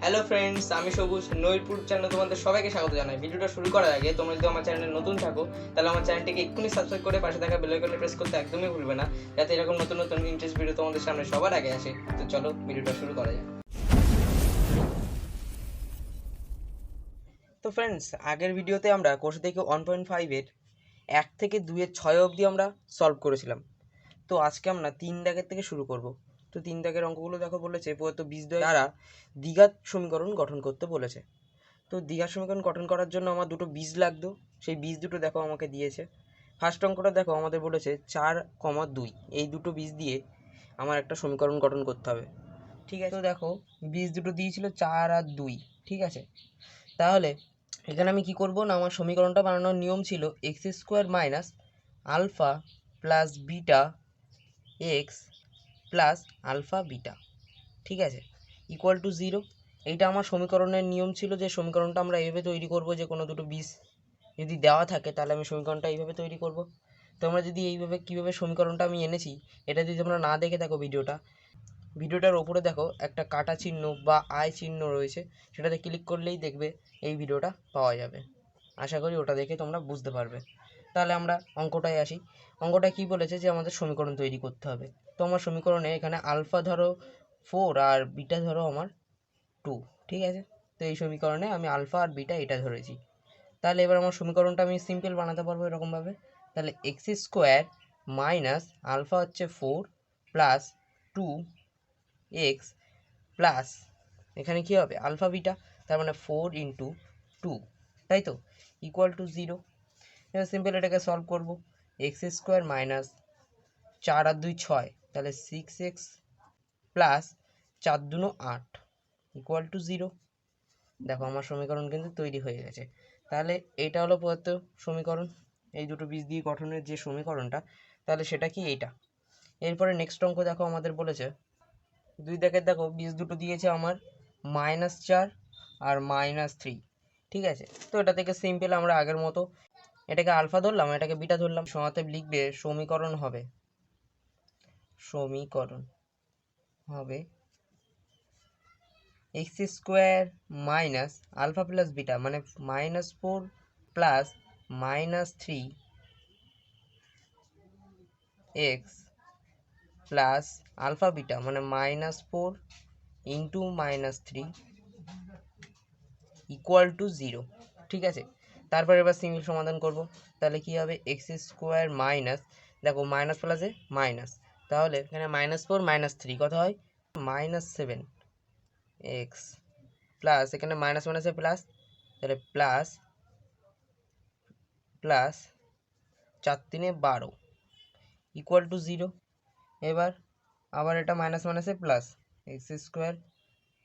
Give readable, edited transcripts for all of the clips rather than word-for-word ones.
Hello friends, আমি সবুজ নৈরপুর চ্যানেলে তোমাদের সবাইকে স্বাগত জানাই। ভিডিওটা শুরু করার আগে তোমরা যদি আমার চ্যানেলে নতুন থাকো তাহলে আমার চ্যানেলটিকে এক্ষুনি সাবস্ক্রাইব করে পাশে থাকা বেল আইকনে প্রেস করতে একদমই ভুলবে না, যাতে এরকম নতুন নতুন ইন্টারেস্ট ভিডিও তোমাদের সামনে সবার আগে আসে। তো চলো ভিডিওটা শুরু করা যাক। তো ফ্রেন্ডস, আগের ভিডিওতে আমরা কোর্স থেকে 1.5-এর 1 থেকে 2-এর 6 অবধি আমরা সলভ করেছিলাম। তো আজকে আমরা 3 দাগের থেকে শুরু করব। তো 3 দাগের অঙ্কগুলো দেখো বলেছে প্রদত্ত বীজদ্বয় দ্বারা দ্বিঘাত সমীকরণ গঠন করতে বলেছে। তো দ্বিঘাত সমীকরণ গঠন করার জন্য আমার দুটো বীজ লাগতো, সেই বীজ দুটো দেখো আমাকে দিয়েছে। ফার্স্ট অঙ্কটা দেখো আমাদের বলেছে 4,2, এই দুটো বীজ দিয়ে আমার একটা সমীকরণ গঠন করতে হবে। ঠিক আছে, তো দেখো বীজ দুটো দিয়েছিল 4 আর 2, ঠিক আছে। তাহলে এখানে আমি কি করব না, আমার সমীকরণটা বানানোর নিয়ম ছিল x square minus alpha plus beta x plus alpha beta, ঠিক আছে, ইকুয়াল টু 0। এইটা আমার সমীকরণের নিয়ম ছিল, যে সমীকরণটা আমরা এইভাবে তৈরি করব, যে কোনো দুটো বীজ যদি দেওয়া থাকে তাহলে আমি সমীকরণটা এইভাবে তৈরি করব। তোমরা যদি এইভাবে কীভাবে সমীকরণটা আমি এনেছি এটা যদি তোমরা না দেখে থাকো ভিডিওটার ওপরে দেখো একটা কাটা চিহ্ন বা আই চিহ্ন রয়েছে, সেটাতে ক্লিক করলেই দেখবে এই ভিডিওটা পাওয়া যাবে। আশা করি ওটা দেখে তোমরা বুঝতে পারবে। তাহলে আমরা অঙ্কটায় আসি। অঙ্কটা কি বলেছে যে আমাদের সমীকরণ তৈরি করতে হবে। তো আমার সমীকরণে এখানে আলফা ধরো 4 আর বিটা ধরো আমার 2, ঠিক আছে। তো এই সমীকরণে আমি আলফা আর বিটা এটা ধরেছি। তাহলে এবার আমার সমীকরণটা আমি সিম্পল বানাতে পারবো এরকমভাবে। তাহলে এক্স স্কোয়ার মাইনাস আলফা হচ্ছে 4 প্লাস 2x প্লাস এখানে কী হবে আলফা বিটা, তার মানে 4 ইন্টু 2, তাই তো, ইকুয়াল টু 0। এবার সিম্পল এটাকে সলভ করবো। এক্স স্কোয়ার মাইনাস 4 আর 2 6, তাহলে 6x প্লাস 4 2 8 ইকুয়াল টু 0। দেখো আমার সমীকরণ কিন্তু তৈরি হয়ে গেছে। তাহলে এটা হলো প্রদত্ত সমীকরণ, এই দুটো বীজ দিয়ে গঠনের যে সমীকরণটা, তাহলে সেটা কি এইটা। এরপরে নেক্সট অঙ্ক দেখো আমাদের বলেছে 2 দাগের দেখো বীজ দুটো দিয়েছে আমার -4 আর -3, ঠিক আছে। তো এটা থেকে সিম্পল আমরা আগের মতো এটাকে আলফা ধরলাম, এটাকে বিটা ধরলাম। সমাতে লিখবে সমীকরণ হবে x square minus alpha plus beta মানে -4 plus -3 x plus alpha beta মানে -4 ইন্টু -3 ইকুয়াল টু 0, ঠিক আছে। তারপর এবার সিম্পল সমাধান করব। তাহলে কি হবে এক্স স্কোয়ার মাইনাস, দেখো মাইনাস প্লাসে মাইনাস, তাহলে এখানে -4 -3 কত হয় -7 এক্স প্লাস এখানে মাইনাস মাইনাসে প্লাস, তাহলে প্লাস প্লাস 4 3 12 ইকুয়াল টু 0। এবার আবার এটা মাইনাস মাইনাসে plus, x square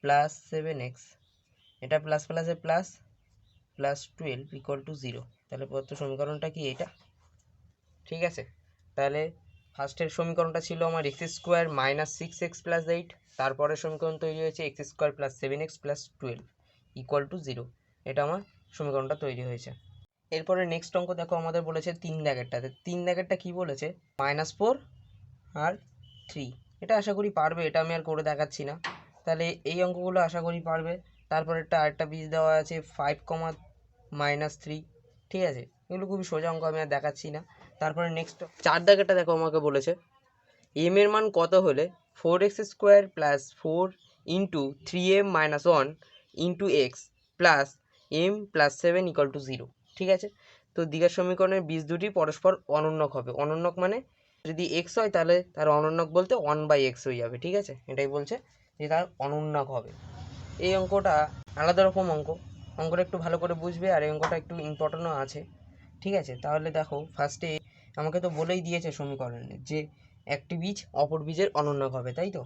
plus 7x, এটা প্লাস প্লাসে প্লাস প্লাস 12 ইকুয়াল টু 0। তাহলে প্রদত্ত সমীকরণটা কি এটা, ঠিক আছে। তাহলে ফার্স্টের সমীকরণটা ছিল আমার x square minus 6x plus 8, তারপরের সমীকরণ তৈরি হয়েছে x square plus 7x plus 12 equal to 0। এটা আমার সমীকরণটা তৈরি হয়েছে। এরপরে নেক্সট অঙ্ক দেখো আমাদের বলেছে 3 দাগেরটাতে। 3 দাগেরটা কি বলেছে -4 আর 3, এটা আশা করি পারবে, এটা আমি আর করে দেখাচ্ছি না। তাহলে এই অঙ্কগুলো আশা করি পারবে। তারপর আরেকটা বীজ দেওয়া আছে 5, -3, ঠিক আছে। এগুলো খুবই সোজা অঙ্ক, আমি আর দেখাচ্ছি না। তারপরে নেক্সট 4 দাগেরটা দেখো আমাকে বলেছে এম এর মান কত হলে 4x square plus 4 into 3m minus 1 into x plus m plus 7 equal to 0, ঠিক আছে। তো দ্বিঘাত সমীকরণের বীজ দুটি পরস্পর অনন্যক হবে। অনন্যক মানে যদি এক্স হয় তাহলে তার অনন্যক বলতে 1/x হয়ে যাবে, ঠিক আছে। এটাই বলছে যে তার অনন্যক হবে। এই অঙ্কটা আলাদা রকম অঙ্ক, অঙ্কটা একটু ভালো করে বুঝবে, আর এই অঙ্কটা একটু ইম্পর্টেন্টও আছে, ঠিক আছে। তাহলে দেখো ফার্স্টে আমাকে তো বলেই দিয়েছে সমীকরণে যে একটি বীজ অপর বীজের অনন্যক হবে, তাই তো।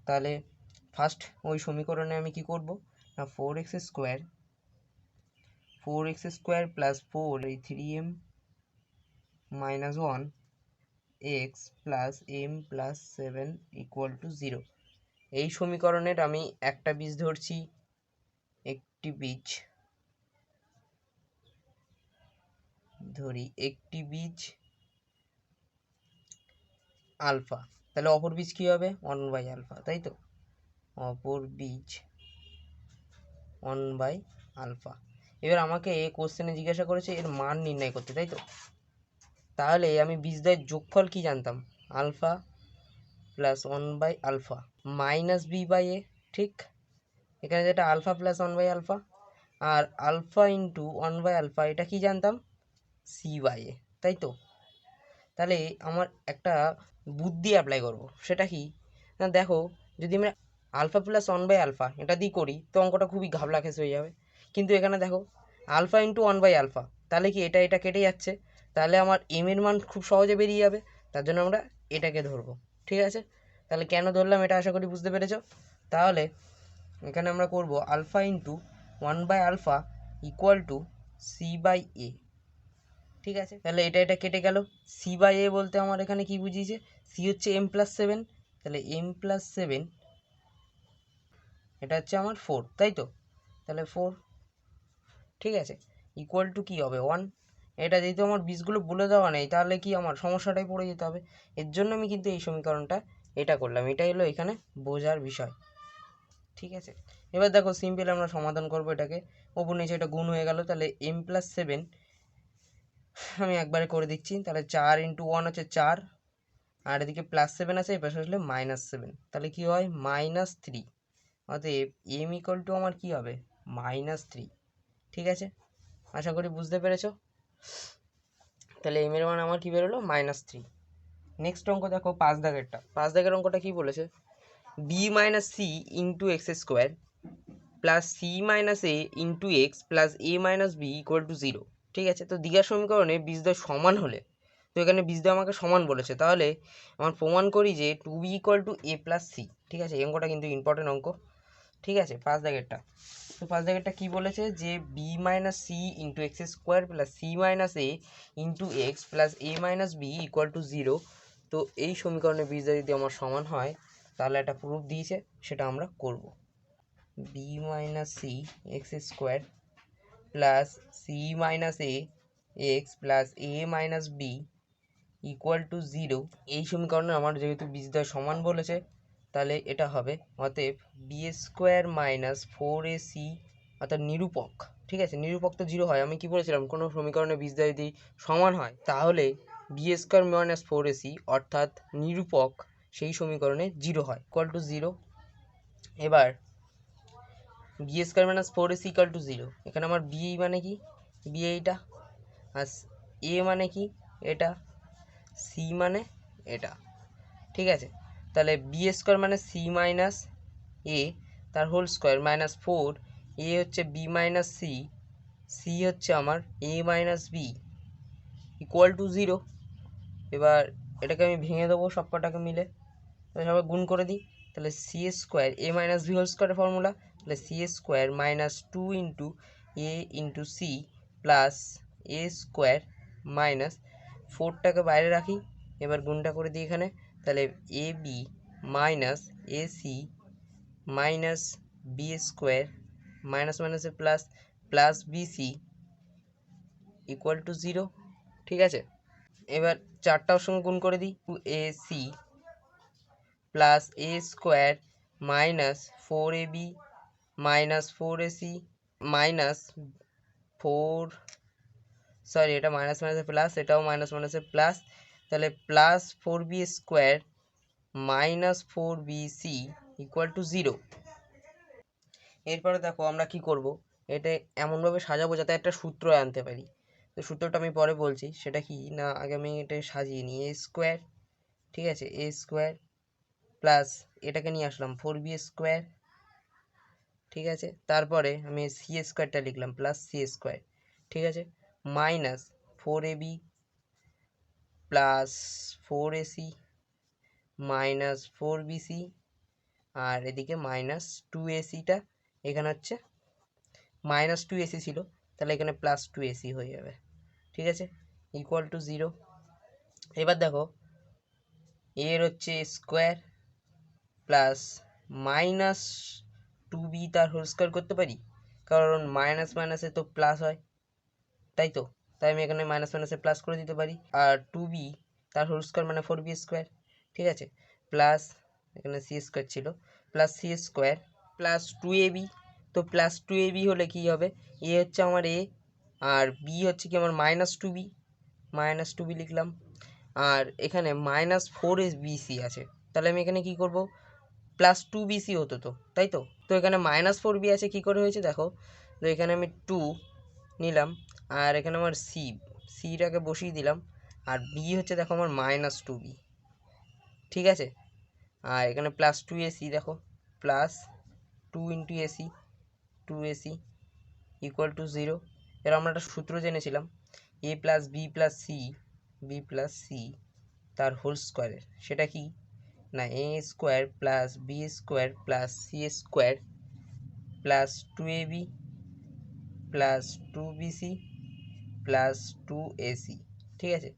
তাহলে ফার্স্ট ওই সমীকরণে আমি কি করব না 4x স্কোয়ার প্লাস 4 এই 3m minus 1 x plus m plus 7 equal to 0। এই সমীকরণের আমি একটা বীজ ধরছি, একটি বীজ আলফা, তাহলে অপর বীজ কী হবে 1/α, তাই তো। অপর বীজ 1/α। এবার আমাকে কোশ্চেনে জিজ্ঞাসা করেছে এর মান নির্ণয় করতে, তাই তো? তাহলে আমি বীজদ্বয়ের যোগফল কি জানতাম, আলফা প্লাস 1/α মাইনাস b/a, ঠিক? এখানে যেটা আলফা প্লাস 1/α আর আলফা ইন্টু 1/α এটা কি জানতাম, c/a, তাই তো? তাহলে আমার একটা বুদ্ধি অ্যাপ্লাই করব, সেটা কি না, দেখো যদি আমরা আলফা প্লাস 1/α এটা দিয়ে করি তো অঙ্কটা খুবই ঘাবলা খেস হয়ে যাবে। কিন্তু এখানে দেখো আলফা ইন্টু 1/α, তাহলে কি এটা কেটে যাচ্ছে, তাহলে আমার এম এর মান খুব সহজে বেরিয়ে যাবে। তার জন্য আমরা এটাকে ধরবো, ঠিক আছে? তাহলে কেন ধরলাম এটা আশা করি বুঝতে পেরেছো। তাহলে এখানে আমরা করব alpha into 1/α equal to c/a, ঠিক আছে? তাহলে এটা কেটে গেল। c/a বলতে আমার এখানে কি বুঝিয়েছে, c হচ্ছে m+7, তাহলে m+7 এটা হচ্ছে আমার 4, তাই তো? তাহলে 4, ঠিক আছে, ইকুয়াল টু কী হবে 1। এটা যেহেতু আমার বীজগুলো বলে দেওয়া নেই তাহলে কি আমার সমস্যাটাই পড়ে যেতে হবে। এর জন্য আমি কিন্তু এই সমীকরণটা এটা করলাম, এটাই হলো এখানে বোঝার বিষয়, ঠিক আছে? এবার দেখো সিম্পল আমরা সমাধান করবো এটাকে, ওপর নিচে এটা গুণ হয়ে গেল, তাহলে m+7 আমি একবারে করে দিচ্ছি, তাহলে 4 ইন্টু 1 হচ্ছে 4, আর এদিকে +7 আছে, এই পাশে আসলে -7, তাহলে কি হয় -3। অতএব m ইকুয়াল টু আমার কি হবে -3, ঠিক আছে? আশা করি বুঝতে পেরেছো। তাহলে m এর মান আমার কি বেরোলো -3। নেক্সট অঙ্ক দেখো 5 দাগেরটা। 5 দাগের অঙ্কটা কি বলেছে, b - c into x square plus c - a into x plus a - b equal to 0, ঠিক আছে? তো দ্বিঘাত সমীকরণে বীজদ্বয় সমান হলে, তো এখানে বীজদ্বয় আমাকে সমান বলেছে, তাহলে আমার প্রমাণ করি যে 2b equal to a plus c, ঠিক আছে? এই অঙ্কটা কিন্তু ইম্পর্টেন্ট অঙ্ক, ঠিক আছে? 5 দাগেরটা। তো 5 দাগেরটা কী বলেছে যে b - c into x square plus c - a into x plus a - b equal to 0। তো এই সমীকরণে বীজদ্বয় যদি আমার সমান হয় তাহলে একটা প্রুফ দিয়েছে, সেটা আমরা করব। b - c x square plus c - a x plus a - b equal to 0। এই সমীকরণে আমার যেহেতু বীজদ্বয় সমান বলেছে তাহলে এটা হবে, অতএব বি স্কোয়ার মাইনাস 4ac, অর্থাৎ নিরূপক, ঠিক আছে? নিরূপক তো 0 হয়, আমি কি বলেছিলাম কোনো সমীকরণে বীজদ্বয় যদি সমান হয় তাহলে বি স্কোয়ার মাইনাস 4ac অর্থাৎ নিরূপক সেই সমীকরণে 0 হয়, ইকুয়াল টু 0। এবার b square minus 4ac equal to 0, এখানে আমার বি মানে কি, বি এইটা, আর এ মানে কি এটা, সি মানে এটা, ঠিক আছে? তাহলে বি স্কোয়ার মানে সি মাইনাস এ তার হোল স্কোয়ার মাইনাস 4, এ হচ্ছে বি মাইনাস সি, সি হচ্ছে আমার A minus B equal to 0। এবার এটাকে আমি ভেঙে দেবো সব কটাকে মিলে, সবাই গুণ করে দিই, তাহলে C square A minus B whole স্কোয়ারের ফর্মুলা, তাহলে C square minus 2 into A into C plus A square minus 4টাকে বাইরে রাখি, এবার গুণটা করে দিই এখানে, তাহলে A B minus A C minus B square minus মাইনাসে plus plus B C equal to 0, ঠিক আছে? এবার 4টার সঙ্গে গুণ করে দিই, 2ac plus A square minus 4ab minus 4ac minus 4, এটা মাইনাস মাইনাসে প্লাস, এটাও মাইনাস মাইনাসে প্লাস, তাহলে plus 4b square minus 4bc equal to 0। এরপরে দেখো আমরা কি করব, এটা এমনভাবে সাজাবো যাতে একটা সূত্র আনতে পারি। তো সূত্রটা আমি পরে বলছি, সেটা কি না আগে আমি এটা সাজিয়ে নিই, এ স্কোয়ার, ঠিক আছে? এ স্কোয়ার প্লাস এটাকে নিয়ে আসলাম 4b স্কোয়ার, ঠিক আছে? তারপরে আমি সি স্কোয়ারটা লিখলাম প্লাস সি স্কোয়ার, ঠিক আছে? Minus 4ab plus 4ac minus 4bc, আর এদিকে মাইনাস 2ac, এখানে হচ্ছে মাইনাস 2ac ছিল, তাহলে এখানে প্লাস 2ac হয়ে যাবে, ঠিক আছে? Equal to 0। এবার দেখো এর হচ্ছে স্কোয়ার প্লাস মাইনাস 2b তার হোল স্কোয়ার করতে পারি, কারণ মাইনাস মাইনাসে তো প্লাস হয়, তাই তো? তাই আমি এখানে মাইনাস মাইনাসে প্লাস করে দিতে পারি, আর 2b তার হোল স্কোয়ার মানে 4b স্কোয়ার, ঠিক আছে? প্লাস এখানে সি স্কোয়ার ছিল, plus C square plus 2ab তো প্লাস টু এ বি হলে কী হবে, এ হচ্ছে আমার এ আর বি হচ্ছে কি আমার মাইনাস টু বি লিখলাম। আর এখানে minus four A B C আছে, তাহলে আমি এখানে কী করব, প্লাস টু বি সি হতো তো, তাই তো। তো এখানে মাইনাস ফোর বি আছে, কী করে হয়েছে দেখো, তো এখানে আমি টু নিলাম আর এখানে আমার সিটাকে বসিয়ে দিলাম, আর বি হচ্ছে দেখো আমার মাইনাস টু বি, ঠিক আছে। আর এখানে প্লাস টু এসি, দেখো plus two into AC, two AC equal to zero. এর আমরা একটা সূত্র জেনেছিলাম, A plus B plus C তার হোল স্কোয়ারের, সেটা কি না, A square plus B square plus C square plus two A B plus two B C plus two AC, ঠিক আছে।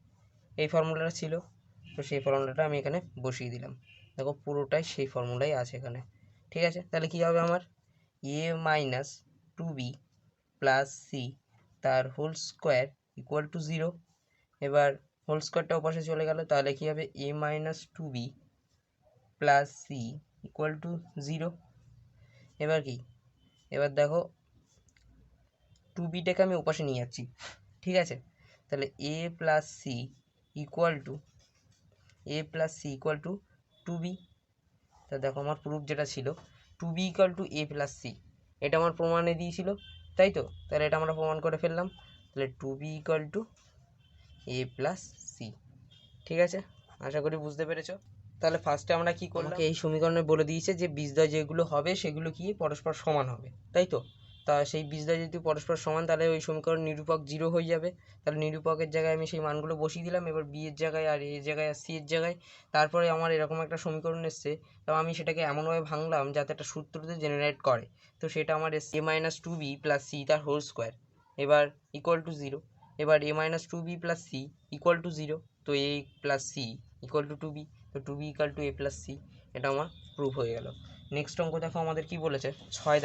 এই ফর্মুলাটা ছিল, তো সেই ফর্মুলাটা আমি এখানে বসিয়ে দিলাম, দেখো পুরোটাই সেই ফর্মুলাই আছে এখানে, ঠিক আছে। তাহলে কী হবে আমার, A minus two B plus C তার whole square equal to zero. এবার হোল স্কোয়ারটা ওপাশে চলে গেল, তাহলে কী হবে, A minus two B plus C equal to zero. এবার কি, এবার দেখো টু বিটাকে আমি ওপাশে নিয়ে যাচ্ছি, ঠিক আছে। তাহলে A plus C equal to two B. তা দেখো আমার প্রুফ যেটা ছিল two B equal to A plus C, এটা আমার প্রমাণে দিয়েছিল, তাই তো। তাহলে এটা আমরা প্রমাণ করে ফেললাম, তাহলে two B equal to A plus c, ঠিক আছে। আশা করি বুঝতে পেরেছো। তাহলে ফার্স্টে আমরা কি করলাম, আমাকে এই সমীকরণে বলে দিয়েছে যে বীজদ্বয় যেগুলো হবে সেগুলো কি পরস্পর সমান হবে, তাই তো। তা সেই বীজদ্বয় যদি পরস্পর সমান, তাহলে ওই সমীকরণ নিরূপক জিরো হয়ে যাবে। তাহলে নিরূপকের জায়গায় আমি সেই মানগুলো বসিয়ে দিলাম, এবার বি এর জায়গায় আর এর জায়গায় আর সি এর জায়গায়। তারপরে আমার এরকম একটা সমীকরণ এসছে, তো আমি সেটাকে এমনভাবে ভাঙলাম যাতে একটা সূত্রতে জেনারেট করে। তো সেটা আমার এসছে A minus two B plus C তার হোল স্কোয়ার, এবার ইকুয়াল টু জিরো। এবার A minus two B plus C equal to zero, তো A plus C equal to two B, তো two B equal to A plus C, এটা আমার proof হয়ে গেল। Next অঙ্ক দেখো আমাদের কি বলেছে, ছয়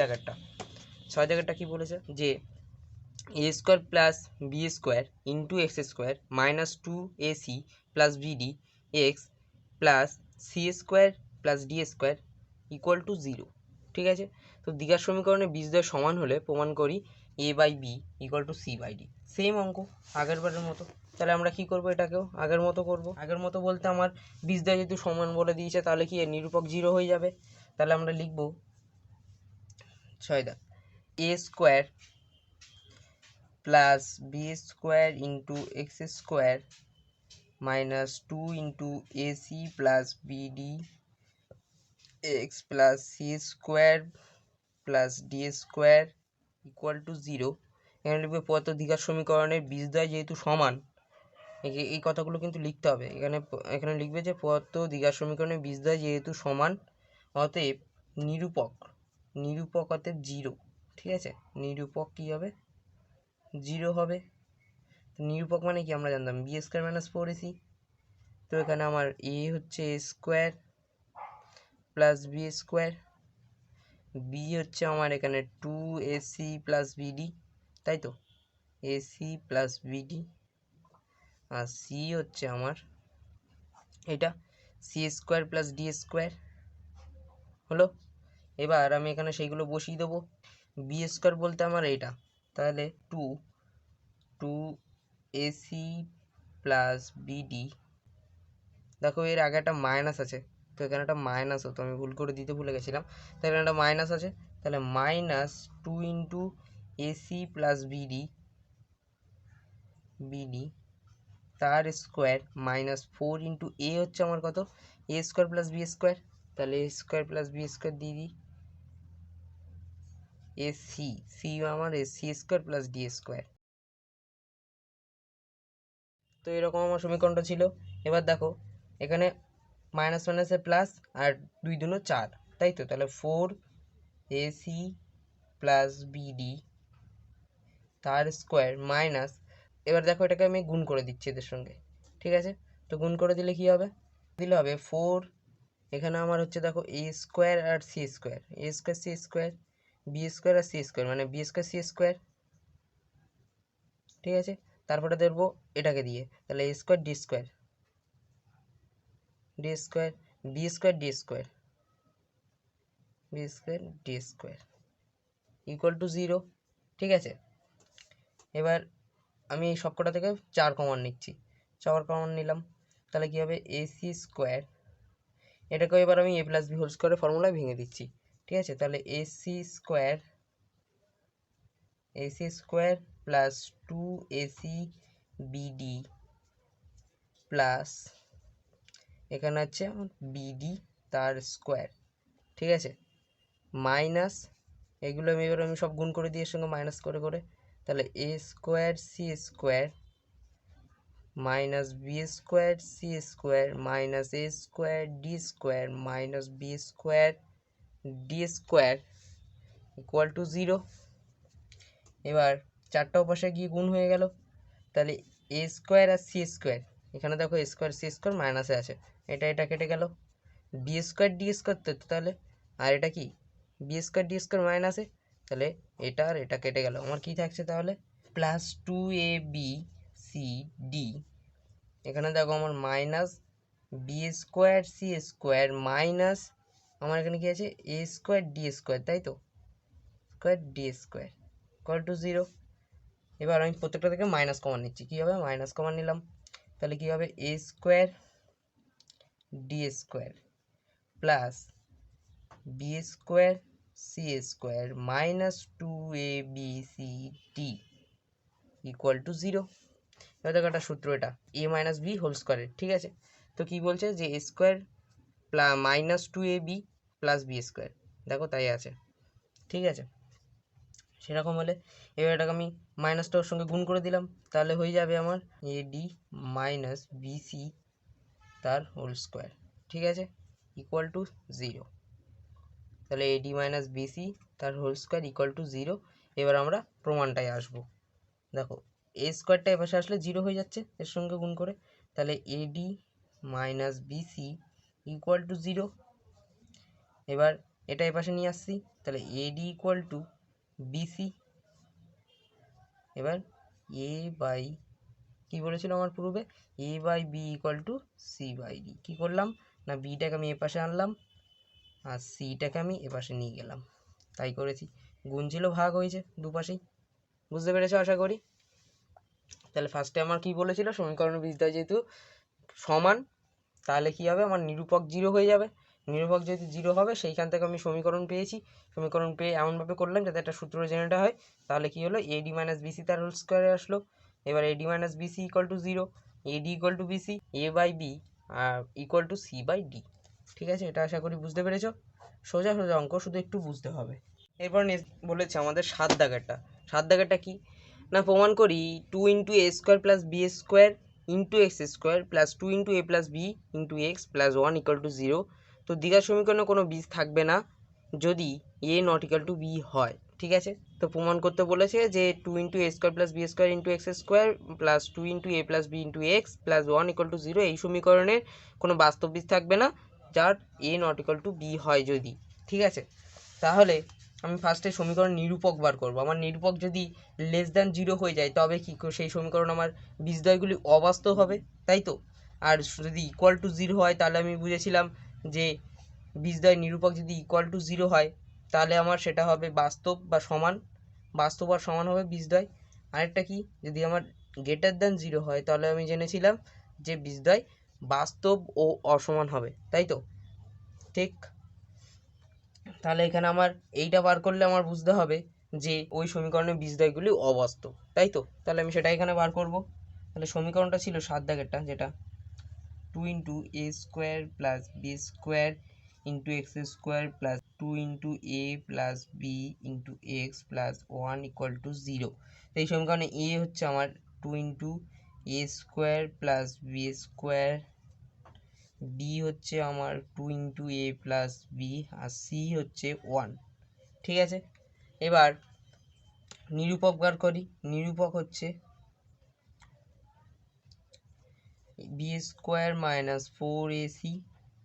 দাগেরটা কি বলেছে, যে A square plus B square into x square minus two A C plus BD X plus C square plus D square equal to zero, ঠিক আছে। তো দ্বিঘাত সমীকরণে বীজদ্বয় সমান হলে প্রমাণ করি A by B equal to C by D. Same অঙ্ক আগের বারের মতো। তাহলে আমরা কি করব, এটাকেও আগের মতো করব। আগের মতো বলতে আমার বীজদ্বয় যেহেতু সমান বলে দিয়েছে, তাহলে কি এর নিরূপক জিরো হয়ে যাবে। তাহলে আমরা লিখব ছয় দাগ, A square plus B square into x square minus two into AC plus BD X plus C square plus D square equal to zero. এখানে লিখবে প্রদত্ত দ্বিঘাত সমীকরণের বীজদ্বয় যেহেতু সমান, এই কথাগুলো কিন্তু লিখতে হবে। এখানে লিখবে যে প্রদত্ত দ্বিঘাত সমীকরণের বীজদ্বয় যেহেতু সমান, অতএব নিরূপক অতএব জিরো, ঠিক আছে। নিরূপক কী হবে, জিরো হবে। নিরূপক মানে কি আমরা জানতাম, B square minus four AC. তো এখানে আমার এ হচ্ছে A square plus B square, B হচ্ছে আমার এখানে টু এসি প্লাস বিডি, তাই তো, এসি প্লাস বিডি, আর সি হচ্ছে আমার এটা C square plus D square হলো। এবার আমি এখানে সেইগুলো বসিয়ে দেবো। বি স্কোয়ার বলতে আমার এইটা, তাহলে টু এসি প্লাস বিডি, দেখো এর আগে একটা মাইনাস আছে, তো এখানে একটা মাইনাস হতো, আমি ভুল করে দিতে ভুলে গেছিলাম। তো এখানে একটা মাইনাস আছে, তাহলে minus two into AC plus bd তার square minus four into a হচ্ছে আমার কত, a square plus B square, তাহলে এ স্কোয়ার প্লাস বি স্কোয়ার দিয়ে দিই, এ সি আমার a c square plus D square. তো এরকম আমার সমীকরণটা ছিল। এবার দেখো এখানে মাইনাস মাইনাসে প্লাস, আর দুই দুনো চার, তাই তো। তাহলে ফোর এসি প্লাস বিডি তার স্কোয়ার মাইনাস, এবার দেখো এটাকে আমি গুণ করে দিচ্ছি এদের সঙ্গে, ঠিক আছে। তো গুণ করে দিলে কি হবে, দিলে হবে ফোর, এখানে আমার হচ্ছে দেখো এ স্কোয়ার আর C square, A square C square, B square আর সি স্কোয়ার মানে বি স্কোয়ার সি স্কোয়ার, ঠিক আছে। তারপরে দেখবো এটাকে দিয়ে, তাহলে এ square D square, B square D square, equal to 0, ঠিক আছে। এবার আমি এই সবকটা থেকে 4 কমন নিচ্ছি, 4 কমন নিলাম, তাহলে কী হবে এসি স্কোয়ার, এটাকেও এবার আমি এ প্লাস বি হোল স্কোয়ারের ফর্মুলায় ভেঙে দিচ্ছি, ঠিক আছে। তাহলে AC square plus 2ac BD plus এখানে হচ্ছে বিডি তার স্কোয়ার, ঠিক আছে, মাইনাস এগুলো আমি সব গুণ করে দিয়ে এর সঙ্গে মাইনাস করে করে, তাহলে এ square C square minus B square C square minus A square D square minus B square D square equal to 0। এবার চারটা পাশে গিয়ে গুণ হয়ে গেল, তাহলে এ স্কোয়ার আর সি স্কোয়ার, এখানে দেখো এ স্কোয়ার সি স্কোয়ার মাইনাসে আছে, এটা কেটে গেল, বি স্কোয়ার ডি স্কোয়ার তো, তাহলে আর এটা কি বি স্কোয়ার ডি স্কোয়ার মাইনাসে, তাহলে এটা আর এটা কেটে গেল, আমার কি থাকছে তাহলে প্লাস 2ab/c/d, এখানে দেখো আমার minus B square C square minus আমার এখানে কি আছে এ স্কোয়ার ডি স্কোয়ার, তাই তো, square D square equal to 0। এবার আমি প্রত্যেকটা থেকে মাইনাস কমন নিচ্ছি, কী হবে মাইনাস কমন নিলাম, তাহলে কী হবে A square D square plus B square C square minus 2ab/c/d equal to 0। এবার দেখো একটা সূত্র, এটা এ মাইনাস বি হোল স্কোয়ারের, ঠিক আছে। তো কি বলছে যে A square minus 2ab plus B square, দেখো তাই আছে, ঠিক আছে। সেরকম হলে এবার এটাকে আমি মাইনাসটা ওর সঙ্গে গুণ করে দিলাম, তাহলে হয়ে যাবে আমার এডি মাইনাস বিসি তার হোল স্কোয়ার, ঠিক আছে, ইকুয়াল টু 0। তাহলে এডি মাইনাস বিসি তার হোল স্কোয়ার ইকুয়াল টু 0। এবার আমরা প্রমাণটায় আসবো, দেখো এ স্কোয়ারটা এ পাশে আসলে 0 হয়ে যাচ্ছে এর সঙ্গে গুণ করে, তাহলে ad minus bc equal to 0। এবার এটা এ পাশে নিয়ে আসছি, তাহলে এডি ইকুয়াল টু বিসি, এবার এ বাই কী বলেছিল আমার পূর্বে A by B equal to C by D, কী করলাম না বিটাকে আমি এ পাশে আনলাম আর সিটাকে আমি এ পাশে নিয়ে গেলাম, তাই করেছি, গুণ ছিল ভাগ হয়েছে দুপাশেই, বুঝতে পেরেছো আশা করি। তাহলে ফার্স্টে আমার কি বলেছিল সমীকরণ বীজদ্বয় যেহেতু সমান, তাহলে কি হবে আমার নিরূপক 0 হয়ে যাবে, নিরূপক যেহেতু 0 হবে সেইখান থেকে আমি সমীকরণ পেয়েছি, সমীকরণ পেয়ে এমনভাবে করলাম যাতে একটা সূত্র জেনারেট হয়, তাহলে কি হলো এডি মাইনাস বিসি তার হোল স্কোয়ারে আসলো। এবার ad minus bc equal to 0, ad equal to bc, a by B equal to C by d, ঠিক আছে। এটা আশা করি বুঝতে পেরেছো, সোজা সোজা অঙ্ক, শুধু একটু বুঝতে হবে। এরপর বলেছে আমাদের 7 দাগেরটা, 7 দাগেরটা কি না প্রমাণ করি 2 into A square plus B square into x square plus 2 into A plus B into x plus 1 equal to 0। তো দ্বিঘাত সমীকরণে কোনো বীজ থাকবে না যদি a not equal to b হয়, ঠিক আছে। তো প্রমাণ করতে বলেছে যে 2 into A square plus B square into x square plus 2 into A plus B into x plus 1 equal to 0 এই সমীকরণের কোনো বাস্তব বীজ থাকবে না যার এ নট ইকুয়াল টু বি হয় যদি, ঠিক আছে। তাহলে আমি ফার্স্টে সমীকরণ নিরূপক বার করব, আমার নিরূপক যদি লেস দ্যান 0 হয়ে যায় তবে কি সেই সমীকরণ আমার বীজদ্বয়গুলি অবাস্তব হবে, তাই তো। আর যদি ইকুয়াল টু 0 হয় তাহলে আমি বুঝেছিলাম যে বীজদ্বয় নিরূপক যদি ইকুয়াল টু 0 হয় তাহলে আমার সেটা হবে বাস্তব বা সমান, বাস্তব আর সমান হবে বীজদ্বয়। আরেকটা কি যদি আমার গ্রেটার দ্যান 0 হয় তাহলে আমি জেনেছিলাম যে বীজদ্বয় বাস্তব ও অসমান হবে, তাই তো, ঠিক। তাহলে এখানে আমার এইটা বার করলে আমার বুঝতে হবে যে ওই সমীকরণের বীজদ্বয়গুলি অবাস্তব, তাই তো। তাহলে আমি সেটা এখানে বার করব। তাহলে সমীকরণটা ছিল 7 দাগেরটা, যেটা 2 into A square plus B square into x square plus 2 into A plus B into x plus 1 equal to 0। তো এই সমীকরণে এ হচ্ছে আমার 2 ইন্টু এ square plus B square, B হচ্ছে আমার 2 ইন্টু এ প্লাস বি আর সি হচ্ছে 1, ঠিক আছে। এবার নিরূপক বার করি, নিরূপক হচ্ছে বি স্কোয়ার মাইনাস 4ac,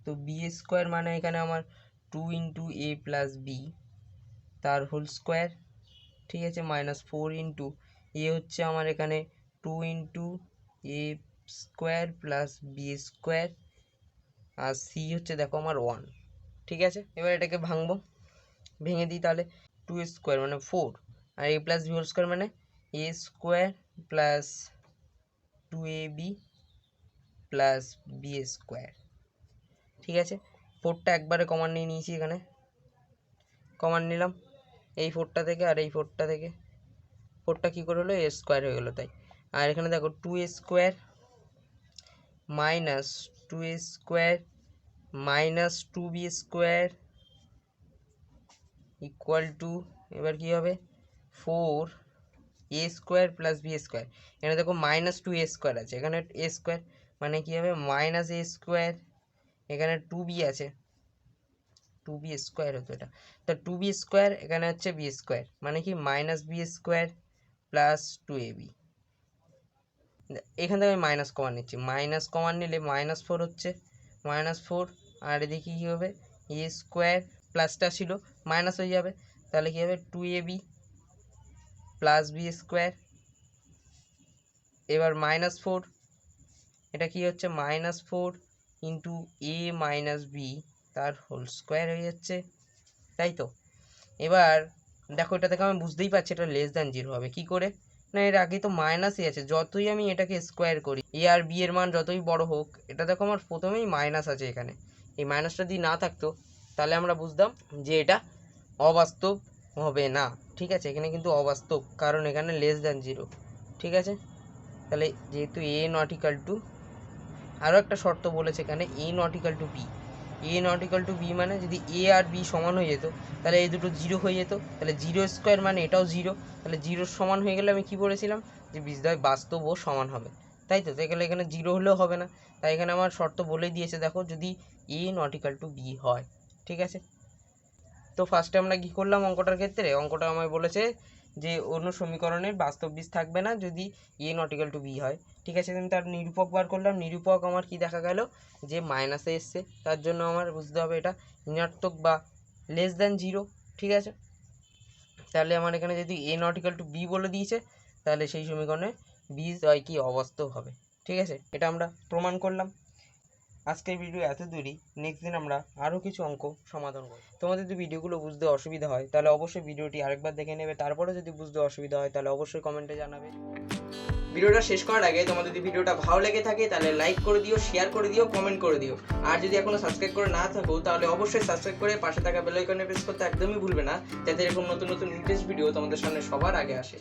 তো বি স্কোয়ার মানে এখানে আমার 2 ইন্টু এ প্লাস বি তার হোল স্কোয়ার, ঠিক আছে, মাইনাস 4 ইন্টু এ হচ্ছে আমার এখানে 2 ইন্টু এ স্কোয়ার প্লাস বি স্কোয়ার আর সি হচ্ছে দেখো আমার 1, ঠিক আছে। এবার এটাকে ভাঙবো, ভেঙে দিই, তাহলে টু স্কোয়ার মানে 4, আর a plus b whole square মানে a square plus 2ab plus B square. ঠিক আছে, 4টা একবারে কমন নিয়ে নিয়েছি, এখানে কমন নিলাম এই 4টা থেকে আর এই 4টা থেকে, 4টা কী করে হলো, a স্কোয়ার হয়ে গেলো তাই। আর এখানে দেখো 2a square minus 2a square minus 2b square equal two, এবার কী হবে 4a square plus B square. এখানে দেখো মাইনাস 2a স্কোয়ার আছে, এখানে a স্কোয়ার মানে কী হবে মাইনাস a স্কোয়ার, এখানে 2b আছে, 2b স্কোয়ার হতো এটা, তো 2b স্কোয়ার এখানে হচ্ছে b স্কোয়ার মানে কি minus b square plus 2ab। এখান থেকে আমি মাইনাস কমান নিচ্ছি, মাইনাস কমান নিলে -4 হচ্ছে, -4, আর এদিকে কী হবে a স্কোয়ার প্লাসটা ছিল মাইনাস হয়ে যাবে, তাহলে কী হবে 2ab প্লাস বি স্কোয়ার। এবার -4, এটা কি হচ্ছে -4 ইন্টু a মাইনাস বি তার হোল স্কোয়ার হয়ে যাচ্ছে, তাই তো। এবার দেখো এটা থেকে আমি বুঝতেই পারছি এটা লেস দ্যান 0 হবে, কি করে না, এর আগে তো মাইনাসই আছে, যতই আমি এটাকে স্কোয়ার করি এ আর বি এর মান যতই বড় হোক, এটা দেখো আমার প্রথমেই মাইনাস আছে, এখানে এই মাইনাসটা যদি না থাকতো তাহলে আমরা বুঝতাম যে এটা অবাস্তব হবে না। ঠিক আছে, এখানে কিন্তু অবাস্তব, কারণ এখানে লেস দ্যান 0। ঠিক আছে, তাহলে যেহেতু এ নট ইকাল টু, আরও একটা শর্ত বলেছে এখানে A not equal to B, A not equal to B মানে যদি এ আর বি সমান হয়ে যেত তাহলে এই দুটো 0 হয়ে যেত, তাহলে 0 স্কোয়ার মানে এটাও 0, তাহলে 0 সমান হয়ে গেলে আমি কি বলেছিলাম যে বীজদ্বয় বাস্তব ও সমান হবে, তাই তো। তাই এখানে 0 হলেও হবে না, তাই এখানে আমার শর্ত বলে দিয়েছে দেখো যদি a not equal to b হয়। ঠিক আছে, তো ফার্স্টে আমরা কী করলাম অঙ্কটার ক্ষেত্রে, অঙ্কটা আমায় বলেছে যে অন্য সমীকরণের বাস্তব বীজ থাকবে না যদি a not equal to b হয়। ঠিক আছে, আমি তার নিরূপক বার করলাম, নিরূপক আমার কি দেখা গেল যে মাইনাসে এসছে, তার জন্য আমার বুঝতে হবে এটা ঋণাত্মক বা লেস দ্যান 0। ঠিক আছে, তাহলে আমার এখানে যদি a not equal to B বলে দিয়েছে তাহলে সেই সমীকরণে বীজ হয় কি অবাস্তব হবে। ঠিক আছে, এটা আমরা প্রমাণ করলাম। আজকের ভিডিও এত দূরই, নেক্সট দিন আমরা আরও কিছু অঙ্ক সমাধান করব। তোমাদের যদি ভিডিওগুলো বুঝতে অসুবিধা হয় তাহলে অবশ্যই ভিডিওটি আরেকবার দেখে নেবে, তারপরে যদি বুঝতে অসুবিধা হয় তাহলে অবশ্যই কমেন্টে জানাবে। ভিডিওটা শেষ করার আগে তোমাদের যদি ভিডিওটা ভালো লেগে থাকে তাহলে লাইক করে দিও, শেয়ার করে দিও, কমেন্ট করে দিও, আর যদি এখনো সাবস্ক্রাইব করে না থাকো তাহলে অবশ্যই সাবস্ক্রাইব করে পাশে থাকা বেল আইকনে প্রেস করতে একদমই ভুলবে না, যাতে এরকম নতুন নতুন ইন্টারেস্ট ভিডিও তোমাদের সামনে সবার আগে আসে।